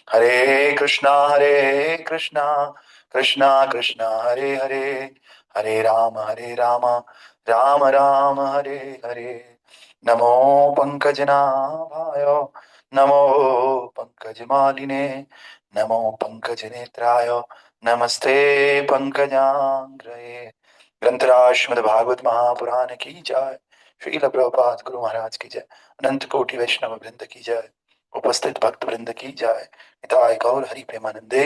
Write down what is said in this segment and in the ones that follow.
हरे कृष्णा कृष्णा कृष्णा हरे हरे, हरे राम राम राम हरे हरे। नमो पंकजनाभाय, नमो पंकजमालिने, नमो पंकजनेत्राय, नमस्ते पंकजांग्रये। ग्रंथराज श्रीमद् भागवत महापुराण की जय। श्रील प्रभुपाद गुरु महाराज की जय। अनंत कोटि वैष्णव वृंद की जय। उपस्थित भक्त वृंद की जय। निताय गौर हरि प्रेमानंदे,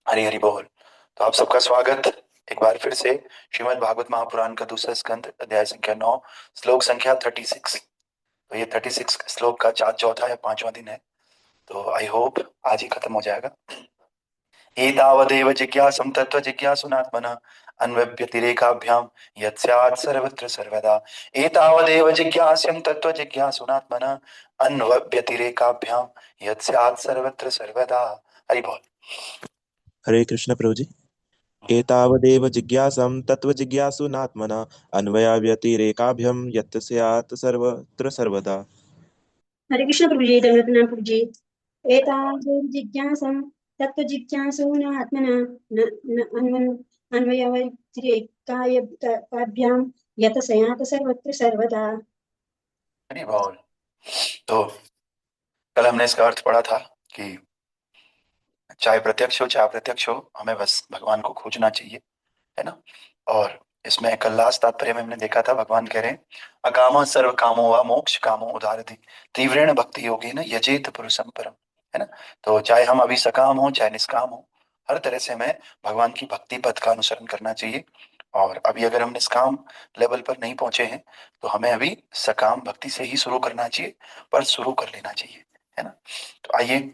हरि हरि बोल। तो आप सबका स्वागत एक बार फिर से श्रीमद् भागवत महापुराण का दूसरा स्कंद, अध्याय संख्या 9, श्लोक संख्या 36। तो ये 36 श्लोक का चौथा या पांचवा दिन है, तो आई होप आज ही खत्म हो जाएगा। एतावदेव जिज्ञासं तत्त्व जिज्ञासुनात्मनः अन्वव्यतिरेकाभ्याम यत् सर्वत्र सर्वदा। एतावदेव जिज्ञास्यं तत्त्व जिज्ञासुनात्मनः अन्वव्यतिरेकाभ्याम यत् सर्वत्र सर्वदा। हरि बोल। हरे कृष्ण प्रभु जी। एतावदेव जिज्ञासं तत्त्वजिज्ञासुनात्मना अन्वयाव्यतिरेकाभ्यम यत् स्यात् सर्वत्र सर्वदा। हरे कृष्ण प्रभु जी, दंडवत प्रणाम प्रभु जी। एतावदेव जिज्ञासं तत्त्वजिज्ञासूनात्मना अन्वयावतिरेकाभ्यां यत सयात सर्वत्र सर्वदा। हरि बोल। तो कल हमने इसका अर्थ पढ़ा था कि चाहे प्रत्यक्ष हो चाहे अप्रत्यक्ष हो, हमें बस भगवान को खोजना चाहिए, है ना। और इसमें कल लास्ट तात्पर्य में हमने देखा था, भगवान कह रहे हैं अकाम सर्व कामो व मोक्ष कामो उदारति तीव्रेण भक्ति योगी न यजेत पुरुषम परम, है ना। तो चाहे हम अभी सकाम हो चाहे निष्काम हो, हर तरह से हमें भगवान की भक्ति पथ का अनुसरण करना चाहिए। और अभी अगर हम निष्काम लेवल पर नहीं पहुंचे हैं तो हमें अभी सकाम भक्ति से ही शुरू करना चाहिए, पर शुरू कर लेना चाहिए, है ना। तो आइए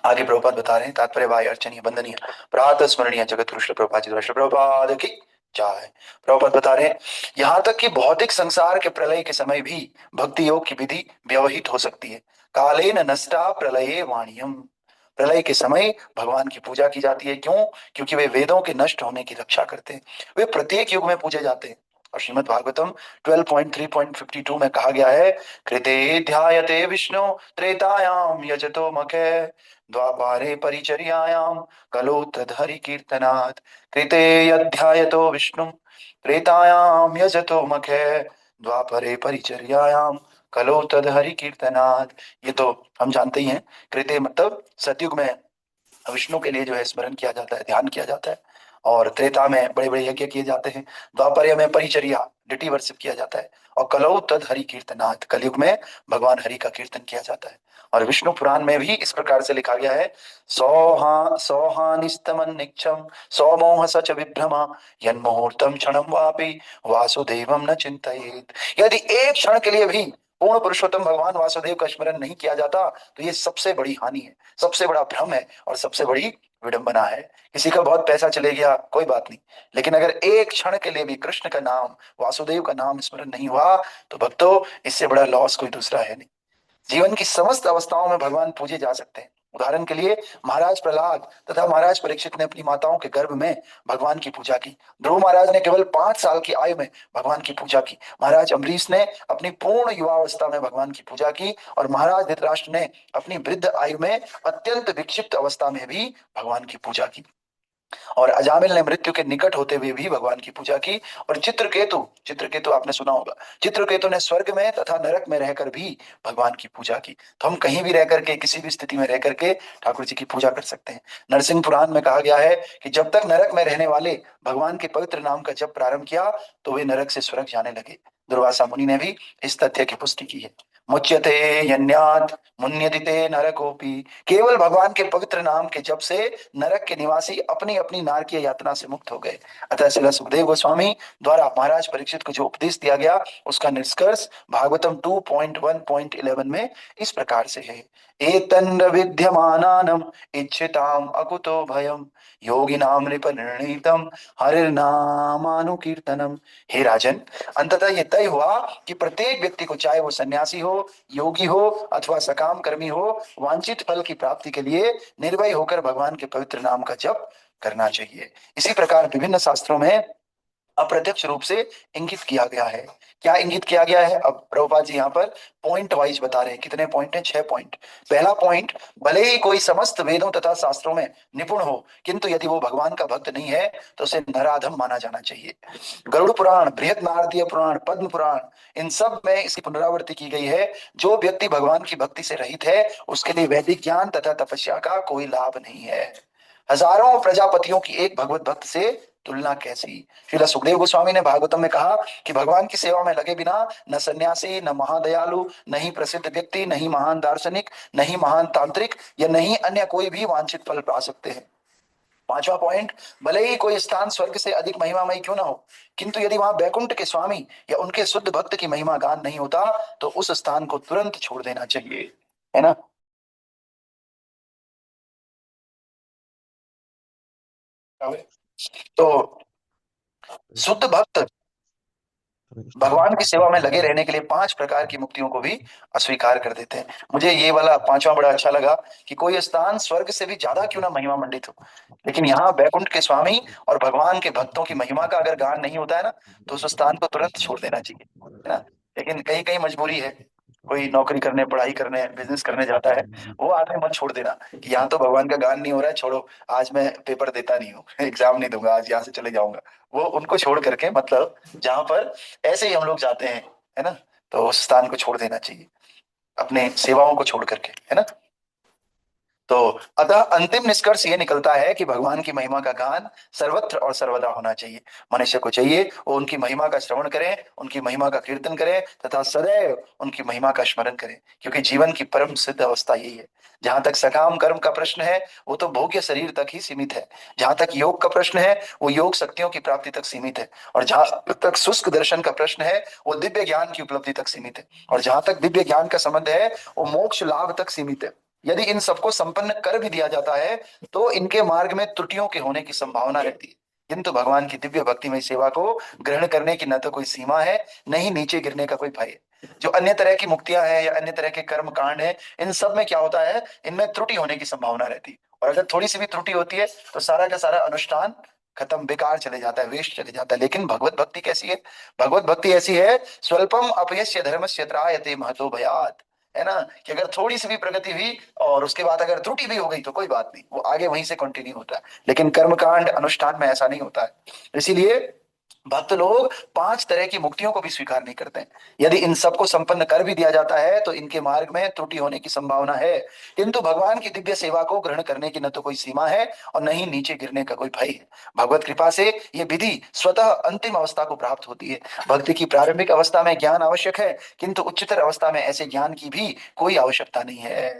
आगे प्रभुपाद बता रहे हैं, तात्पर्य वाय अर्चनीय बंदनीय प्रातः स्मरणीय जगत गुरु श्री प्रभुपाद जी, श्री प्रभुपाद की जय। प्रभुपाद बता रहे हैं यहाँ तक कि भौतिक संसार के प्रलय के समय भी भक्ति योग की विधि व्यवहित हो सकती है। कालेन नष्टा प्रलये वाणियम, प्रलय के समय भगवान की पूजा की जाती है। क्यों? क्योंकि वे वेदों के नष्ट होने की रक्षा करते हैं, वे प्रत्येक युग में पूजे जाते हैं। और श्रीमद् भागवतम 12.3.52 में कहा गया है, कृते ध्यायते विष्णु त्रेतायाम यजतो मखे द्वापारे परिचर्यायाम कलो तदहरि कीर्तनात्। कृते अध्यायतो विष्णु त्रेतायाम यजतो मखे द्वापरे परिचर्यायाम कलो तदहरि कीर्तनात्। ये तो हम जानते ही हैं, कृते मतलब सतयुग में विष्णु के लिए जो है स्मरण किया जाता है, ध्यान किया जाता है। और त्रेता में बड़े बड़े यज्ञ किए जाते हैं। द्वापर में परिचर्या डिटी वर्शिप किया जाता है। और कलौ तद हरि कीर्तनाथ, कलयुग में भगवान हरि का कीर्तन किया जाता है। और विष्णु पुराण में भी इस प्रकार से लिखा गया है, सौहानिस्तमन्निक्षम सौमोह सच विभ्रमा यन्मुहूर्तम क्षणम वापि वासुदेवम न चिंतयेत। यदि एक क्षण के लिए भी पूर्ण पुरुषोत्तम भगवान वासुदेव का स्मरण नहीं किया जाता तो ये सबसे बड़ी हानि है, सबसे बड़ा भ्रम है और सबसे बड़ी विडंबना है। किसी का बहुत पैसा चले गया कोई बात नहीं, लेकिन अगर एक क्षण के लिए भी कृष्ण का नाम वासुदेव का नाम स्मरण नहीं हुआ तो भक्तों इससे बड़ा लॉस कोई दूसरा है नहीं। जीवन की समस्त अवस्थाओं में भगवान पूजे जा सकते हैं। उदाहरण के लिए महाराज प्रहलाद तथा महाराज परीक्षित ने अपनी माताओं के गर्भ में भगवान की पूजा की। ध्रुव महाराज ने केवल 5 साल की आयु में भगवान की पूजा की। महाराज अम्बरीश ने अपनी पूर्ण युवावस्था में भगवान की पूजा की। और महाराज धृतराष्ट्र ने अपनी वृद्ध आयु में अत्यंत विक्षिप्त अवस्था में भी भगवान की पूजा की। और अजामिल ने मृत्यु के निकट होते हुए भी भगवान की पूजा की। और चित्रकेतु, चित्रकेतु आपने सुना होगा, चित्रकेतु ने स्वर्ग में तथा नरक में रहकर भी भगवान की पूजा की। तो हम कहीं भी रह करके, किसी भी स्थिति में रह करके ठाकुर जी की पूजा कर सकते हैं। नरसिंह पुराण में कहा गया है कि जब तक नरक में रहने वाले भगवान के पवित्र नाम का जप प्रारंभ किया तो वे नरक से स्वर्ग जाने लगे। दुर्वासा मुनि ने भी इस तथ्य की पुष्टि की है। मुच्यते यन्यात् मुन्यतिते नरकोपि, केवल भगवान के पवित्र नाम के जप से नरक के निवासी अपनी अपनी नारकीय यातना से मुक्त हो गए। अतः श्रील सुखदेव गोस्वामी द्वारा महाराज परीक्षित को जो उपदेश दिया गया उसका निष्कर्ष भागवतम 2.1.11 में इस प्रकार से है, एतन्न विद्यमानानम इच्छिताम अकुतो भयम योगिनाम नृपनिर्णीतम हरिर्नामानुकीर्तनम। हे राजन, अंततः ये तय हुआ कि प्रत्येक व्यक्ति को, चाहे वो सन्यासी हो, योगी हो अथवा सकाम कर्मी हो, वांछित फल की प्राप्ति के लिए निर्भय होकर भगवान के पवित्र नाम का जप करना चाहिए। इसी प्रकार विभिन्न शास्त्रों में अप्रत्यक्ष रूप से इंगित किया गया है। क्या इंगित किया गया है? अब प्रभुपाद जी यहाँ पर पॉइंट वाइज बता रहे हैं। कितने पॉइंट हैं? 6 पॉइंट। पहला पॉइंट, भले ही कोई समस्त वेदों तथा शास्त्रों में निपुण हो, किंतु यदि वो भगवान का भक्त नहीं है तो उसे नराधम माना जाना चाहिए। गरुड़ पुराण, बृहद नारदीय पुराण, पद्म पुराण, इन सब में इसकी पुनरावृत्ति की गई है। जो व्यक्ति भगवान की भक्ति से रहित है उसके लिए वैदिक ज्ञान तथा तपस्या का कोई लाभ नहीं है। हजारों प्रजापतियों की एक भगवत भक्त से तुलना कैसी। श्रील सुखदेव गोस्वामी ने भागवतम में कहा कि भगवान की सेवा में लगे बिना न सन्यासी, न महादयालु, न ही प्रसिद्ध व्यक्ति, न ही महान दार्शनिक, न ही महान तांत्रिक, या नहीं अन्य कोई भी वांछित फल पा सकते हैं। पांचवा पॉइंट, भले ही कोई स्थान स्वर्ग से अधिक महिमामय क्यों ना हो, किंतु यदि वहां बैकुंठ के स्वामी या उनके शुद्ध भक्त की महिमा गान नहीं होता तो उस स्थान को तुरंत छोड़ देना चाहिए, है ना। तो शुद्ध भक्त भगवान की सेवा में लगे रहने के लिए 5 प्रकार की मुक्तियों को भी अस्वीकार कर देते हैं। मुझे ये वाला 5वां बड़ा अच्छा लगा कि कोई स्थान स्वर्ग से भी ज्यादा क्यों ना महिमा मंडित हो, लेकिन यहाँ बैकुंठ के स्वामी और भगवान के भक्तों की महिमा का अगर गान नहीं होता है ना तो उस स्थान को तुरंत छोड़ देना चाहिए, है ना। लेकिन कहीं कहीं मजबूरी है, कोई नौकरी करने, पढ़ाई करने, बिजनेस करने जाता है, वो आदमी मत छोड़ देना कि यहाँ तो भगवान का गान नहीं हो रहा है, छोड़ो आज मैं पेपर देता नहीं हूँ, एग्जाम नहीं दूंगा, आज यहाँ से चले जाऊंगा। वो उनको छोड़ करके, मतलब जहां पर ऐसे ही हम लोग जाते हैं, है ना, तो उस स्थान को छोड़ देना चाहिए अपने सेवाओं को छोड़ करके, है ना। तो अतः अंतिम निष्कर्ष ये निकलता है कि भगवान की महिमा का गान सर्वत्र और सर्वदा होना चाहिए। मनुष्य को चाहिए वो उनकी महिमा का श्रवण करें, उनकी महिमा का कीर्तन करें तथा सदैव उनकी महिमा का स्मरण करें, क्योंकि जीवन की परम सिद्ध अवस्था यही है। जहां तक सकाम कर्म का प्रश्न है वो तो भोग्य शरीर तक ही सीमित है। जहां तक योग का प्रश्न है वो योग शक्तियों की प्राप्ति तक सीमित है। और जहां तक शुष्क दर्शन का प्रश्न है वो दिव्य ज्ञान की उपलब्धि तक सीमित है। और जहां तक दिव्य ज्ञान का संबंध है वो मोक्ष लाभ तक सीमित है। यदि इन सबको संपन्न कर भी दिया जाता है तो इनके मार्ग में त्रुटियों के होने की संभावना रहती है। किंतु भगवान की दिव्य भक्तिमय सेवा को ग्रहण करने की न तो कोई सीमा है, न ही नीचे गिरने का कोई भय है। जो अन्य तरह की मुक्तियां हैं या अन्य तरह के कर्म कांड है, इन सब में क्या होता है, इनमें त्रुटि होने की संभावना रहती है। और अगर थोड़ी सी भी त्रुटि होती है तो सारा का सारा अनुष्ठान खत्म, बेकार चले जाता है, वेस्ट चले जाता है। लेकिन भगवत भक्ति कैसी है? भगवत भक्ति ऐसी है, स्वल्पम अपयस्य धर्मस्य त्रायते महतो भयात्, है ना, कि अगर थोड़ी सी भी प्रगति हुई और उसके बाद अगर त्रुटि भी हो गई तो कोई बात नहीं, वो आगे वहीं से कंटिन्यू होता है। लेकिन कर्मकांड अनुष्ठान में ऐसा नहीं होता है। इसीलिए भक्त लोग 5 तरह की मुक्तियों को भी स्वीकार नहीं करते हैं। यदि इन सबको संपन्न कर भी दिया जाता है तो इनके मार्ग में त्रुटि होने की संभावना है। किंतु भगवान की दिव्य सेवा को ग्रहण करने की न तो कोई सीमा है और न ही नीचे गिरने का कोई भय है। भगवत कृपा से ये विधि स्वतः अंतिम अवस्था को प्राप्त होती है। भक्ति की प्रारंभिक अवस्था में ज्ञान आवश्यक है, किंतु उच्चतर अवस्था में ऐसे ज्ञान की भी कोई आवश्यकता नहीं है।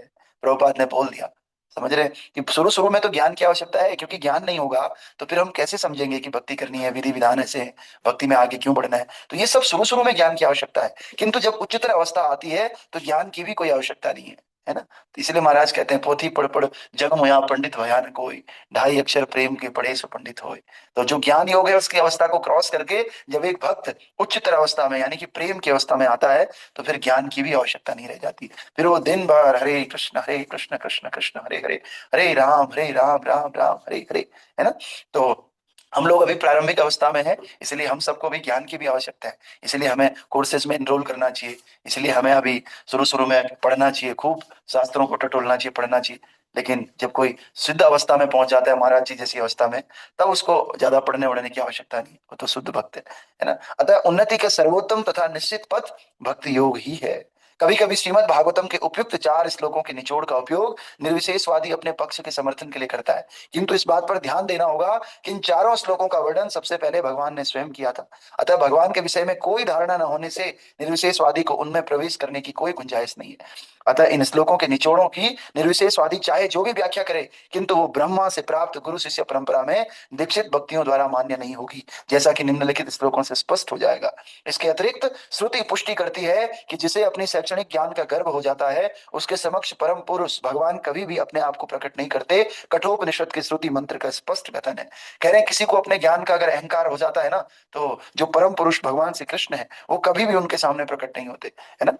प्रभुपाद ने बोल दिया, समझ रहे हैं, कि शुरू शुरू में तो ज्ञान की आवश्यकता है, क्योंकि ज्ञान नहीं होगा तो फिर हम कैसे समझेंगे कि भक्ति करनी है, विधि विधान ऐसे है, भक्ति में आगे क्यों बढ़ना है। तो ये सब शुरू शुरू में ज्ञान की आवश्यकता है, किंतु जब उच्चतर अवस्था आती है तो ज्ञान की भी कोई आवश्यकता नहीं है ना। तो इसलिए महाराज कहते हैं, पोथी पढ़ पढ़ जग मोया पंडित भया न कोई, ढाई अक्षर प्रेम के पढ़े सो पंडित होए। तो जो ज्ञान योग है उसकी अवस्था को क्रॉस करके जब एक भक्त उच्चतर अवस्था में यानी कि प्रेम की अवस्था में आता है तो फिर ज्ञान की भी आवश्यकता नहीं रह जाती। फिर वो दिन भर हरे कृष्ण कृष्ण कृष्ण हरे हरे, हरे राम राम हरे हरे, है ना। तो हम लोग अभी प्रारंभिक अवस्था में है, इसलिए हम सबको भी ज्ञान की भी आवश्यकता है। इसलिए हमें कोर्सेज में एनरोल करना चाहिए, इसलिए हमें अभी शुरू शुरू में पढ़ना चाहिए, खूब शास्त्रों को टटोलना चाहिए, पढ़ना चाहिए। लेकिन जब कोई सिद्ध अवस्था में पहुंच जाता है, महाराज जी जैसी अवस्था में, तब उसको ज्यादा पढ़ने वढ़ने की आवश्यकता नहीं, वो तो शुद्ध भक्त है ना। अतः उन्नति का सर्वोत्तम तथा निश्चित पथ भक्ति योग ही है। कभी कभी श्रीमद् भागवतम के उपयुक्त 4 श्लोकों के निचोड़ का उपयोग निर्विशेषवादी अपने पक्ष के समर्थन के लिए करता है, किंतु इस बात पर ध्यान देना होगा कि इन चारों श्लोकों का वर्णन सबसे पहले भगवान ने स्वयं किया था। अतः भगवान के विषय में कोई धारणा न होने से निर्विशेषवादी को उनमें प्रवेश करने की कोई गुंजाइश नहीं है। अतः इन श्लोकों के निचोड़ों की निर्विशेषवादी चाहे जो भी व्याख्या करे, किंतु वो ब्रह्मा से प्राप्त गुरु शिष्य परंपरा में दीक्षित भक्तियों द्वारा मान्य नहीं होगी, जैसा कि निम्नलिखित श्लोकों से स्पष्ट हो जाएगा। इसके अतिरिक्त श्रुति पुष्टि करती है कि जिसे अपनी शैक्षणिक ज्ञान का गर्व हो जाता है उसके समक्ष परम पुरुष भगवान कभी भी अपने आप को प्रकट नहीं करते। कठोपनिषद के श्रुति मंत्र का स्पष्ट कथन है। कह रहे हैं किसी को अपने ज्ञान का अगर अहंकार हो जाता है ना, तो जो परम पुरुष भगवान श्री कृष्ण है वो कभी भी उनके सामने प्रकट नहीं होते, है ना।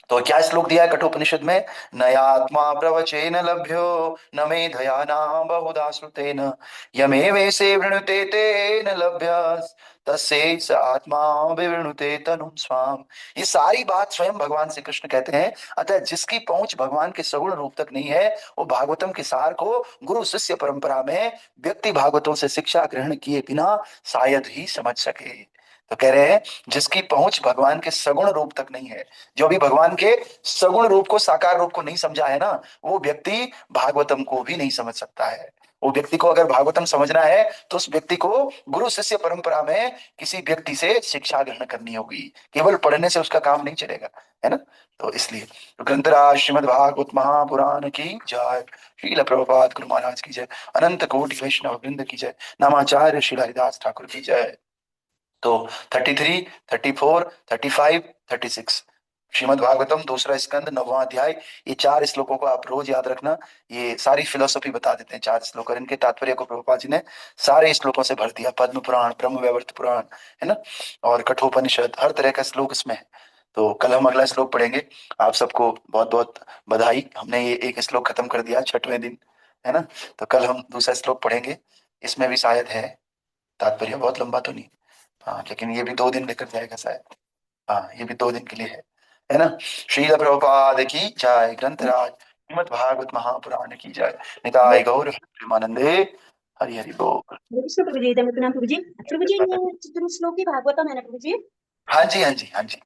तो क्या श्लोक दिया है कठोपनिषद में? नयात्मा प्रवचेन लभ्यो न मेधया न बहुधा श्रुतेन यमे वैसे वृणुते तेन लभ्यस् तस्यै स आत्मा विवृणुते तनुं स्वाम। ये सारी बात स्वयं भगवान श्री कृष्ण कहते हैं। अतः जिसकी पहुंच भगवान के सगुण रूप तक नहीं है, वो भागवतम के सार को गुरु शिष्य परंपरा में व्यक्ति भागवतों से शिक्षा ग्रहण किए बिना शायद ही समझ सके। तो कह रहे हैं जिसकी पहुंच भगवान के सगुण रूप तक नहीं है, जो भी भगवान के सगुण रूप को, साकार रूप को नहीं समझा है ना, वो व्यक्ति भागवतम को भी नहीं समझ सकता है। वो व्यक्ति को अगर भागवतम समझना है तो उस व्यक्ति को गुरु शिष्य परंपरा में किसी व्यक्ति से शिक्षा ग्रहण करनी होगी। केवल पढ़ने से उसका काम नहीं चलेगा, है ना। तो इसलिए तो ग्रंथराज श्रीमद् भागवत महापुराण की जय। श्रील प्रभुपाद गुरु महाराज की जय। अनंत कोटि वैष्णव वृंद की जय। नामाचार्य श्री हरिदास ठाकुर की जय। तो 33, 34, 35, 36 श्रीमद् भागवतम दूसरा स्कंद 9वां अध्याय। ये 4 श्लोकों को आप रोज याद रखना। ये सारी फिलोसफी बता देते हैं 4 श्लोक, और इनके तात्पर्य को प्रभुपाद जी ने सारे श्लोकों से भर दिया। पद्म पुराण, ब्रह्म वैवर्त पुराण, है ना, और कठोपनिषद, हर तरह का श्लोक इसमें है। तो कल हम अगला श्लोक पढ़ेंगे। आप सबको बहुत बहुत बधाई, हमने ये एक श्लोक खत्म कर दिया 6वें दिन, है ना। तो कल हम दूसरा श्लोक पढ़ेंगे। इसमें भी शायद है तात्पर्य, बहुत लंबा तो नहीं, हाँ, लेकिन ये भी 2 दिन लेकर जाएगा शायद। हाँ, ये भी 2 दिन के लिए है ना। श्रील प्रभुपाद की जय। ग्रंथराज श्रीमद् भागवत महापुराण की जय। निताय गौर प्रेमानंदे। हरि हरि बोल। हरे कृष्ण प्रभु जी, दंडवत प्रणाम प्रभु जी। प्रभु जी, ये चतुर्थ श्लोक की भागवतम है ना प्रभु जी? हाँ जी, हाँ जी, हाँ जी।